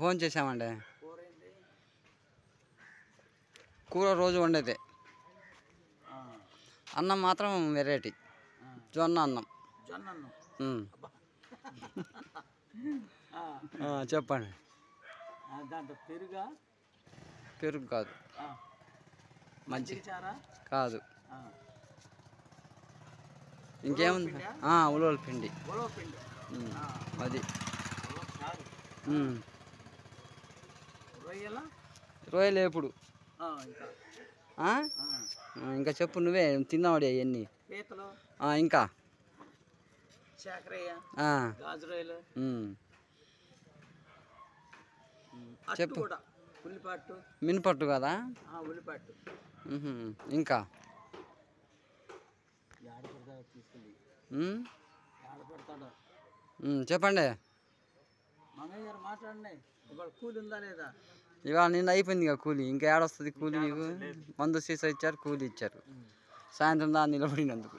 భోజనం చేసామండి. కూర ఏంటి? కూర రోజు వండేదే. అన్నం మాత్రం వెరైటీ, జొన్న అన్నం. జొన్న అన్నం. చెప్పండి. దాంట్లో పెరుగా? పెరుగు కాదు, మజ్జిగ చారా కాదు. ఇంకేముంది? ఉలవల పిండి. ఉలవ పిండి అది. రొయ్యల? రొయ్యలు ఎప్పుడు? ఇంకా చెప్పు, నువ్వే తిన్నావాడి అవన్నీ. పీతలు? ఇంకా చాకరయ్య, గాజు రొయ్యలు. చెప్పు. ఉల్లిపట్టు. మినపట్టు కదా? ఉల్లిపట్టు. ఇంకా చెప్పండి. మమ్మయ్య గారు మాట్లాడండి. ఇవాళ కూలి ఉందా లేదా? ఇవాళ నిన్న అయిపోయింది ఇక కూలి. ఇంకా ఏడొస్తుంది కూలి? నీకు మందు సీసా ఇచ్చారు, కూలి ఇచ్చారు. సాయంత్రం దాన్ని నిలబడినందుకు.